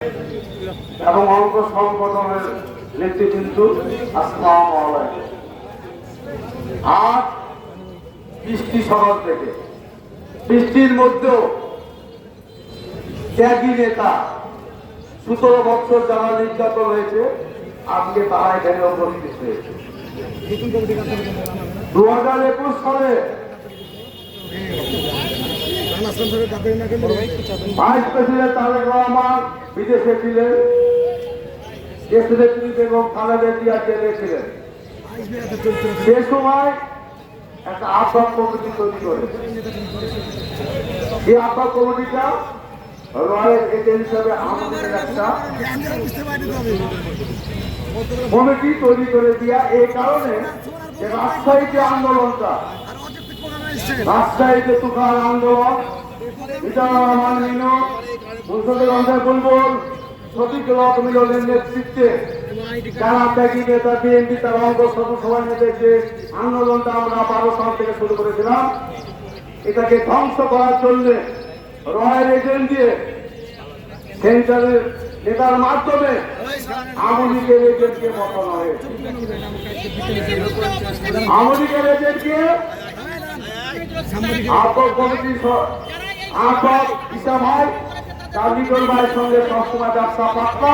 এবং অঙ্গ সংগঠনের নেতৃবৃন্দ, আসসালামু আলাইকুম। আজ বৃষ্টি সকাল থেকে, বৃষ্টির মধ্যেও ত্যাগী নেতা 17 বছর যারা নির্যাতন হয়েছে, আজকে তারা এখানে উপস্থিত হয়েছে। 2021 সালে ভাইস প্রেসিডেন্ট তারেক রহমান বিদেশে ছিলেন, দেশনেত্রী বেগম খালেদা জিয়া জেলে ছিলেন। সে সময় একটা আহ্বায়ক কমিটি তৈরি করে, এই আহ্বায়ক কমিটিটা রয়্যাল এজেন্ট হিসাবে আমাদের একটা কমিটি তৈরি করে দিয়া এই কারণে যে রাজশাহীতে আন্দোলনটা, রাজশাহীতে তুফান আন্দোলন, বুলবুল শফিকুল হক মিলনের নেতৃত্বে যারা ত্যাগী নেতা বিএনপি তার অঙ্গ সভায় নেতৃত্বে আন্দোলনটা আমরা 12 সাল থেকে শুরু করেছিলাম। এটাকে ধ্বংস করার জন্য রয়্যাল এজেন্ট দিয়ে সেন্টারের নেতার মাধ্যমে আওয়ামী লীগের এজেন্টকে বসানো হয়েছে। আওয়ামী লীগের এজেন্টকে আহ্বায়ক কমিটির আহ্বায়ক ঈসা ভাই, তার লিটন ভাইয়ের সঙ্গে সবসময় ব্যবসা পাত্তা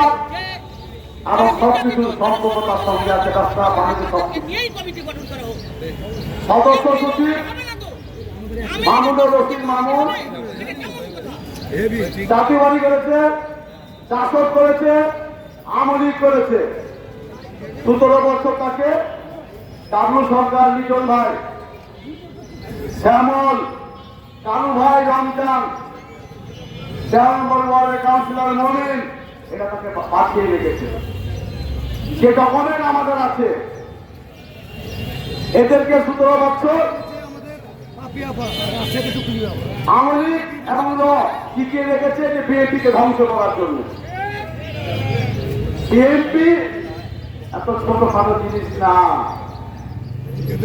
এবং সবকিছু সম্পর্কতার সঙ্গে আছে, ব্যবসা বাণিজ্য সদস্য সচিব মাহমুদুর রশিদ মামুন চাকরিবাড়ি করেছে, চাষক করেছে, আমলি করেছে। 17 বছর তাকে কাবলু সরকার, লিটন ভাই, শ্যামল, কানু ভাই, রমজান, শ্যামল কাউন্সিলর মমিন, এটা তাকে বাঁচিয়ে রেখেছে। সে ডকুমেন্ট আমাদের আছে। এদেরকে 17 বছর আওয়ামী লীগ এবং টিকিয়ে রেখেছে যে বিএনপিকে ধ্বংস করার জন্য। বিএনপি এত ছোটখাটো জিনিস না,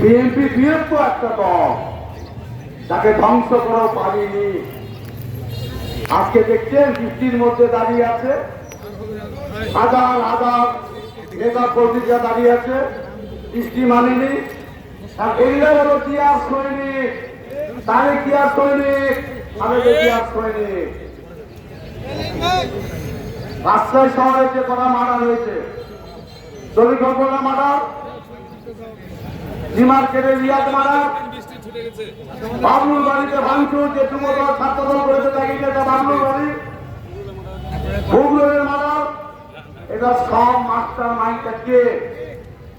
বিএনপি বৃহত্তর একটা দল, তাকে ধ্বংস করাও পারিনি। আজকে দেখছেন বৃষ্টির মধ্যে দাঁড়িয়ে আছে, হাজার হাজার নেতা কর্মীরা দাঁড়িয়ে আছে, বৃষ্টি মানেনি। এগুলো হলো টিয়ার সৈনিক, তারে টিয়ার সৈনিক, খালেদা টিয়ার সৈনিক। রাজশাহী শহরে যে করা মার্ডার হয়েছে, পরিকল্পনা মার্ডার, নিমার্কেটের রিয়াদ মার্ডার, বাবলুর বাড়িতে ভাঙচুর, যে যুবদল ছাত্রদল করেছে তাকে বাবলুর বাড়ি, হুগলের মার্ডার, এটা সব মাস্টার মাইন্ডটা কে?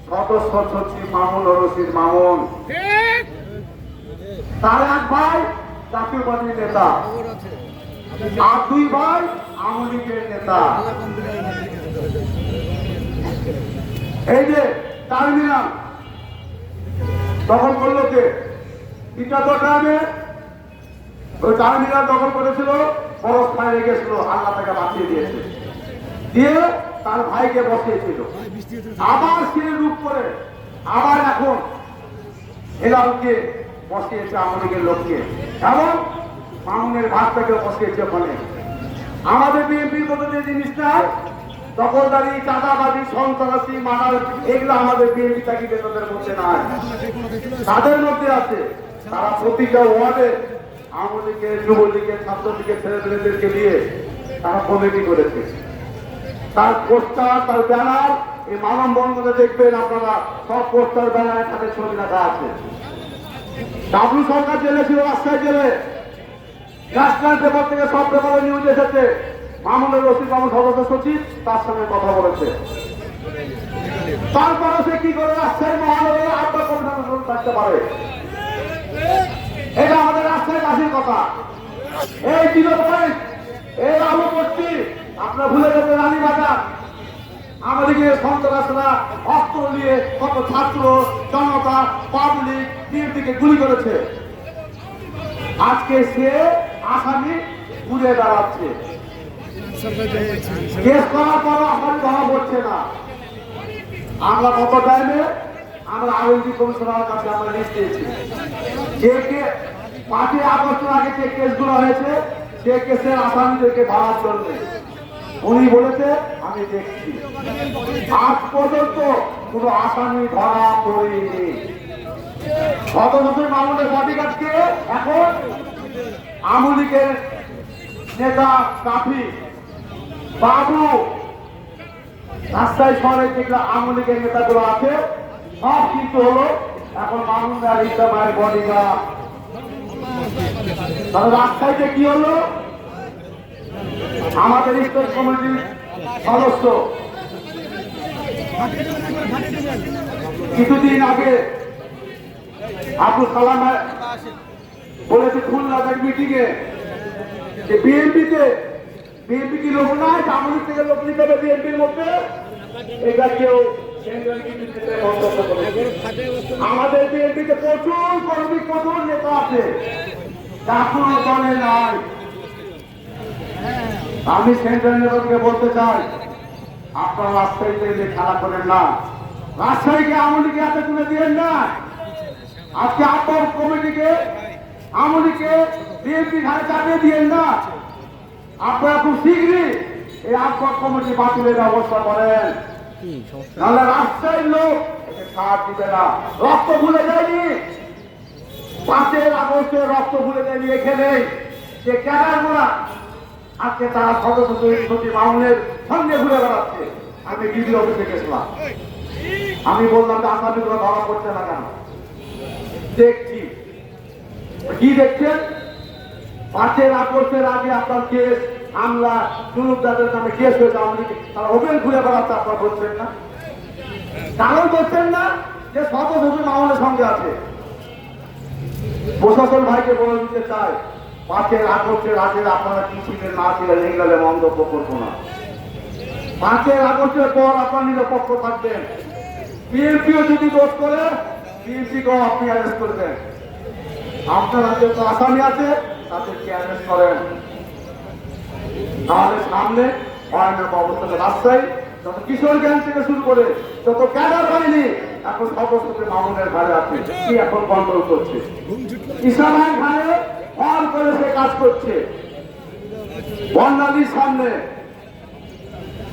সদস্য সচিব মামুনুর রশিদ মামুন। তার এক ভাই জাতীয় পার্টির নেতা, আর 2 ভাই আওয়ামী লীগের নেতা। এই যে টার্মিনাল দখল করলো কে? ইটাতো টাইমে ওই টার্মিনাল দখল করেছিল, বরফ ফাইলে গেছিল, আল্লাহ তাকে বাঁচিয়ে দিয়েছে, দিয়ে তার ভাইকে বসিয়েছিল। আবার সে রূপ করে আবার এখন এলাকাকে বসিয়েছে আওয়ামী লীগের লোককে, এবং মামুনের ভাতটাকে বসিয়েছে ওখানে। আমাদের বিএনপির মধ্যে যে জিনিসটা দখলদারি, চাঁদাবাজি, সন্ত্রাসী, মারার, এগুলো আমাদের বিএনপি ত্যাগী নেতাদের মধ্যে নাই, তাদের মধ্যে আছে। তারা প্রতিটা ওয়ার্ডে আওয়ামী লীগের, যুবলীগের, ছাত্রলীগের ছেলেমেয়েদেরকে দিয়ে তারা কমিটি করেছে। তার পোস্টার, তার ব্যানার, এই মানববন্ধনে দেখবেন আপনারা, সব পোস্টার ব্যানারে তাদের ছবি রাখা আছে। ডাবলু সরকার জেলে ছিল, রাজশাহী জেলে, ন্যাশনাল পেপার থেকে সব পেপারে নিউজ এসেছে। মামুনুর রশিদ মামুন সদস্য সচিব তার সঙ্গে কথা বলেছে। তারপরে সে কি করে রাজশাহী মহানগরে আহ্বায়ক কমিটি থাকতে পারে? এটা আমাদের রাজশাহীবাসীর কথা। এই জিরোপয়েন্ট, এই আলুপট্টি, আপনারা ভুলে গেছেন রানীবাজার, আমাদেরকে সন্ত্রাসরা অস্ত্র নিয়ে কত ছাত্র, জনতা, পাবলিক বিএনপিকে গুলি করেছে। আজকে সে আসামি ঘুরে দাঁড়াচ্ছে, কেস করার পর আসামি ধরা পড়ছে না। আমরা কত টাইমে আমরা আইনজীবী কমিশনারের কাছে আমরা লিস্ট দিয়েছি, যে কে 5 আগস্টের আগে যে কেসগুলো হয়েছে, সে কেসের আসামিদেরকে ধরার জন্য উনি বলেছে আমি দেখছি। আজ পর্যন্ত কোনো আসামি ধরা পড়েনি। শত শত মামুনের বডিগার্ডকে এখন আওয়ামী লীগের নেতা কাফি বাবু রাজশাহী শহরে যেগুলো আওয়ামী লীগের নেতাগুলো আছে সব কিন্তু হলো এখন মামুনদার ইসলামের বডিগার্ড। তাহলে রাজশাহীতে কি হলো? আমাদের স্টেট কমিটির সদস্য কিছুদিন আগে আব্দুল সালাম বলেছে খুলনার মিটিং এ যে বিএনপি কি লোক নাই, আওয়ামী লীগ থেকে লোক নিতে হবে বিএনপির মধ্যে, এটা কেউ আমাদের বিএনপিতে প্রচুর কর্মী প্রচুর নেতা আছে, এখনো দলে নাই। আমি সেন্ট্রাল নেতাকে বলতে চাই আপনারা রাজশাহীতে যে খেলা করেন না, রাজশাহীকে আওয়ামী লীগের হাতে তুলে দিলেন না। আজকে আপনার কমিটিকে আওয়ামী লীগকে বিএনপি ঘাড়ে চাপিয়ে দিলেন না। আপনারা খুব শীঘ্রই এই আপনার কমিটি বাতিলের ব্যবস্থা করেন, নাহলে রাজশাহীর লোক সাথ দিবে না। রক্ত ভুলে যায়নি, 5 আগস্টে রক্ত ভুলে যায়নি। এখানে যে ক্যাডারগুলা আজকে তারা সদস্য মামুনের সঙ্গে ঘুরে বেড়াচ্ছে। আমি ডিবি অফিসে গেছিলাম, আমি বললাম যে আসামিগুলো ধরা পড়ছে না কেন? দেখছি। কি দেখছেন? 5 আগস্টের আগে আপনার কেস হামলা জুলুমদারের নামে কেস হয়েছে, আপনি তারা ওপেন ঘুরে বেড়াচ্ছে। আপনার বলছেন না, কারণ বলছেন না যে সদস্য মামুনের সঙ্গে আছে। প্রশাসন ভাইকে বলে দিতে চাই 5 আগস্টের আগে আপনারা কি ছিলেন না ছিলেন এই গেলে মন্তব্য করবো না। 5 আগস্টের পর আপনার নিরপেক্ষ থাকবেন। বিএনপিও যদি দোষ করে বিএনপিকেও আপনি অ্যারেস্ট করবেন। আপনার হাতে তো আসামি আছে, তাদেরকে অ্যারেস্ট করেন। তাহলে সামনে ভয়ানক অবস্থাতে রাজশাহী যত কিশোরগঞ্জ থেকে শুরু করে যত ক্যাডার বাহিনী এখন সদস্যকে মামুনের ঘরে আছে, কি এখন কন্ট্রোল করছে। ইসলামের ঘরে ফল করে সে কাজ করছে। বন্যাদির সামনে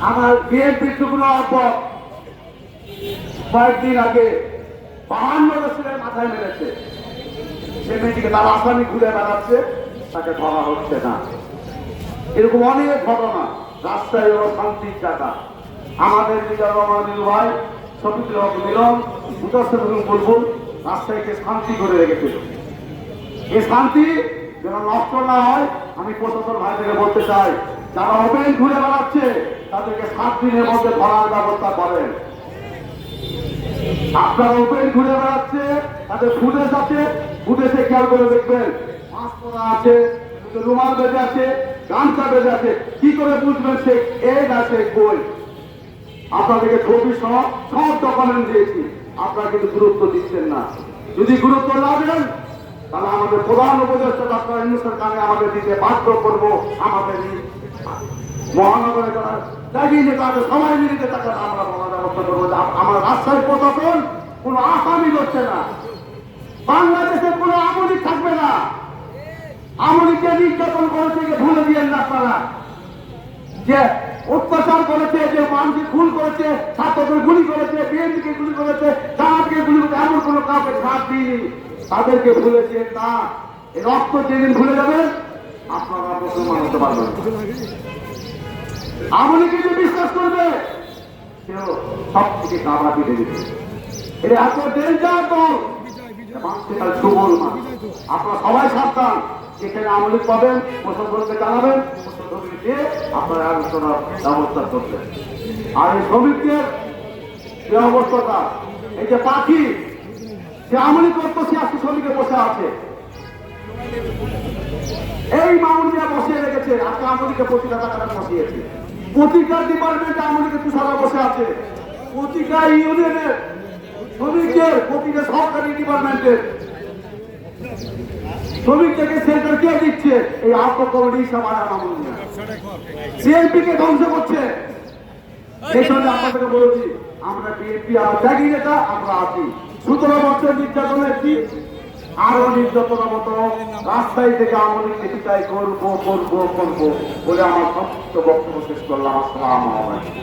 আমার বিএনপির টুকরো অল্প কয়েকদিন আগে 52 বছরের মাথায় মেরেছে, সে মেয়েটিকে তার আসামি ঘুরে বেড়াচ্ছে, তাকে ধরা হচ্ছে না। এরকম অনেক ঘটনা। রাজশাহী হলো শান্তির জায়গা। আমাদের লিডার রহমান ভাই, শফিকুল হক মিলন, মুতাসির বুলবুল রাজশাহীকে শান্তি করে রেখেছিল। এই শান্তি যেন নষ্ট না হয়, আমি প্রশাসন ভাইদেরকে বলতে চাই, যারা ওপেন ঘুরে বেড়াচ্ছে তাদেরকে 7 দিনের মধ্যে ধরার ব্যবস্থা করেন। আপনারা ওপেন ঘুরে বেড়াচ্ছে, তাদের ফুটেজ আছে, ফুটেজে খেয়াল করে দেখবেন মাস্ক পরা আছে, রুমাল বেঁধে আছে, গামছা বেঁধে আছে। কি করে বুঝবেন সে এড আছে কই? আপনাদেরকে ছবি সহ সব ডকুমেন্ট দিয়েছি, আপনারা কিন্তু গুরুত্ব দিচ্ছেন না। যদি গুরুত্ব না দেন তাহলে আমাদের প্রধান উপদেষ্টা ডক্টর ইউনূসের কানে আমাদের দিতে বাধ্য করবো। আমাদের মহানগরে যারা দাঁড়িয়ে যে তাদের সময় মিলিতে তাকে আমরা বলার ব্যবস্থা করবো। আমার রাজশাহীর প্রশাসন কোনো আসামি করছে না, বাংলাদেশে কোনো আওয়ামী লীগ থাকবে না। আওয়ামী লীগকে নির্যাতন করেছে ভুলে দিয়েন না আপনারা, যে অত্যাচার করেছে, যে মানুষকে খুন করেছে, ছাত্রদের গুলি করেছে, বিএনপিকে গুলি করেছে, জামাতকে গুলি করেছে, এমন কোনো কাউকে ছাড় দিইনি। তাদেরকে ভুলেছে না। এই রক্ত যেদিন ভুলে যাবেন আপনারা মুসলমান হতে পারবেন। আওয়ামী লীগকে যে বিশ্বাস করবে সেও সব থেকে কামড়া পিঠে দিবে। এটা এত ডেঞ্জার দল, সুবল মা। আপনারা সবাই সাবধান, যেখানে আওয়ামী লীগ পাবেন প্রশাসনকে জানাবেন, প্রশাসনকে দিয়ে আপনারা আলোচনার ব্যবস্থা করবেন। আর এই শ্রমিকদের যে অবস্থাটা, এই যে পাখি সে আওয়ামী লীগ করতো, সে আজকে শ্রমিকে বসে আছে। এই মামুনিয়া বসিয়ে রেখেছে, আজকে আওয়ামী লীগের 25 টাকা বসিয়েছে। প্রতিটা ডিপার্টমেন্টে আওয়ামী লীগের তুষারা বসে আছে, প্রতিটা ইউনিয়নের শ্রমিকের, প্রতিটা সরকারি ডিপার্টমেন্টের শ্রমিকদেরকে সেন্টার কে দিচ্ছে? এই আত্ম কমিটি সমাজ মামুনিয়া সিএনপি কে ধ্বংস করছে। সেই সঙ্গে আপনাদেরকে বলেছি, আমরা বিএনপি আমার ত্যাগী নেতা, আমরা আছি। 17 বছর নির্যাতনের কি আরো নির্যাতনের মতো রাস্তায় থেকে আমলি চিঠিটাই করবো বলে আমার সমস্ত বক্তব্য শেষ করলাম। আসসালামু আলাইকুম।